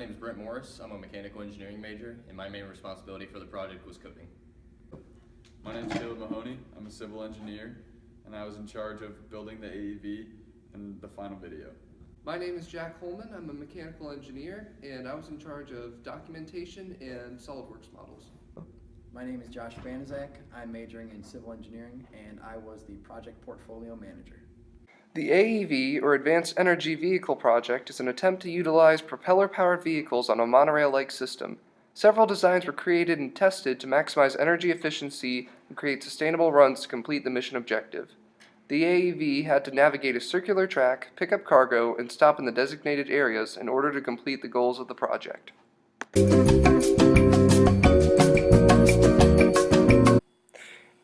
name is Brent Morris. I'm a mechanical engineering major, and my main responsibility for the project was coding. My name is Caleb Mahoney. I'm a civil engineer, and I was in charge of building the AEV and the final video. My name is Jack Holman. I'm a mechanical engineer, and I was in charge of documentation and SolidWorks models. My name is Josh Banizak. I'm majoring in civil engineering, and I was the project portfolio manager. The AEV, or Advanced Energy Vehicle Project, is an attempt to utilize propeller-powered vehicles on a monorail-like system. Several designs were created and tested to maximize energy efficiency and create sustainable runs to complete the mission objective. The AEV had to navigate a circular track, pick up cargo, and stop in the designated areas in order to complete the goals of the project.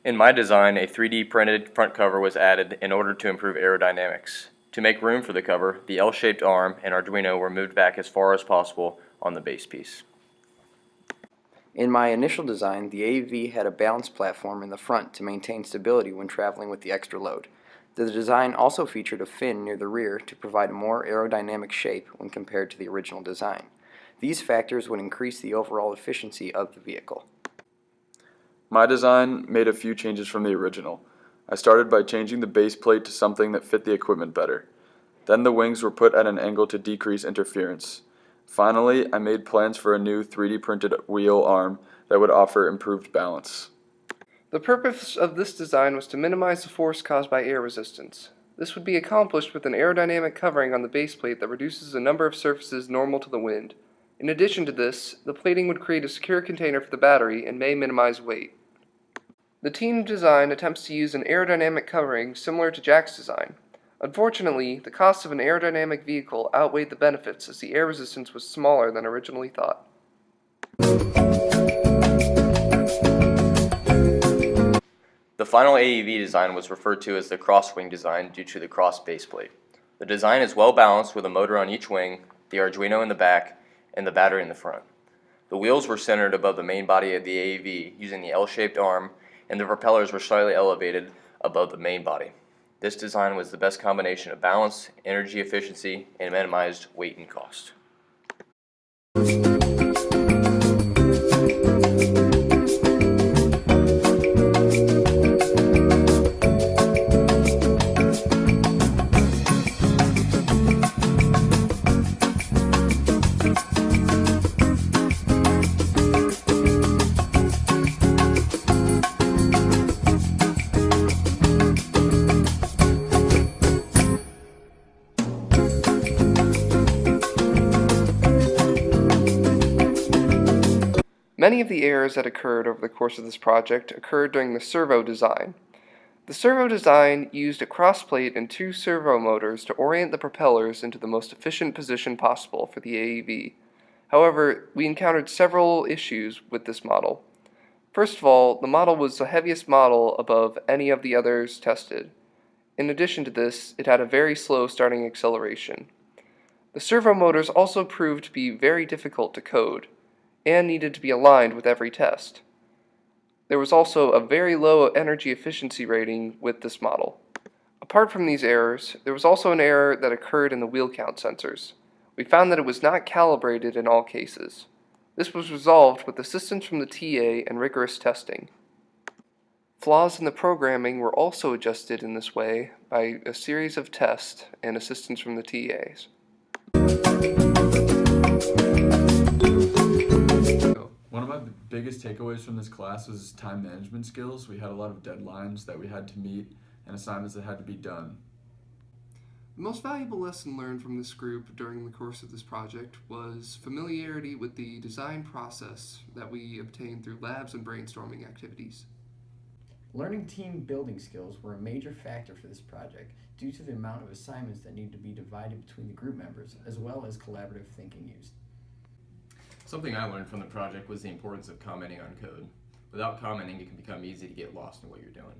In my design, a 3D printed front cover was added in order to improve aerodynamics. To make room for the cover, the L-shaped arm and Arduino were moved back as far as possible on the base piece. In my initial design, the AEV had a balance platform in the front to maintain stability when traveling with the extra load. The design also featured a fin near the rear to provide a more aerodynamic shape when compared to the original design. These factors would increase the overall efficiency of the vehicle. My design made a few changes from the original. I started by changing the base plate to something that fit the equipment better. Then the wings were put at an angle to decrease interference. Finally, I made plans for a new 3D printed wheel arm that would offer improved balance. The purpose of this design was to minimize the force caused by air resistance. This would be accomplished with an aerodynamic covering on the base plate that reduces the number of surfaces normal to the wind. In addition to this, the plating would create a secure container for the battery and may minimize weight. The team design attempts to use an aerodynamic covering similar to Jack's design. Unfortunately, the cost of an aerodynamic vehicle outweighed the benefits as the air resistance was smaller than originally thought. The final AEV design was referred to as the cross-wing design due to the cross base plate. The design is well balanced with a motor on each wing, the Arduino in the back, and the battery in the front. The wheels were centered above the main body of the AEV using the L-shaped arm, and the propellers were slightly elevated above the main body. This design was the best combination of balance, energy efficiency, and minimized weight and cost. Many of the errors that occurred over the course of this project occurred during the servo design. The servo design used a crossplate and two servo motors to orient the propellers into the most efficient position possible for the AEV. However, we encountered several issues with this model. First of all, the model was the heaviest model above any of the others tested. In addition to this, it had a very slow starting acceleration. The servo motors also proved to be very difficult to code and needed to be aligned with every test. There was also a very low energy efficiency rating with this model. Apart from these errors, there was also an error that occurred in the wheel count sensors. We found that it was not calibrated in all cases. This was resolved with assistance from the TA and rigorous testing. Flaws in the programming were also adjusted in this way by a series of tests and assistance from the TAs. One of my biggest takeaways from this class was time management skills. We had a lot of deadlines that we had to meet and assignments that had to be done. The most valuable lesson learned from this group during the course of this project was familiarity with the design process that we obtained through labs and brainstorming activities. Learning team building skills were a major factor for this project due to the amount of assignments that need to be divided between the group members, as well as collaborative thinking used. Something I learned from the project was the importance of commenting on code. Without commenting, it can become easy to get lost in what you're doing.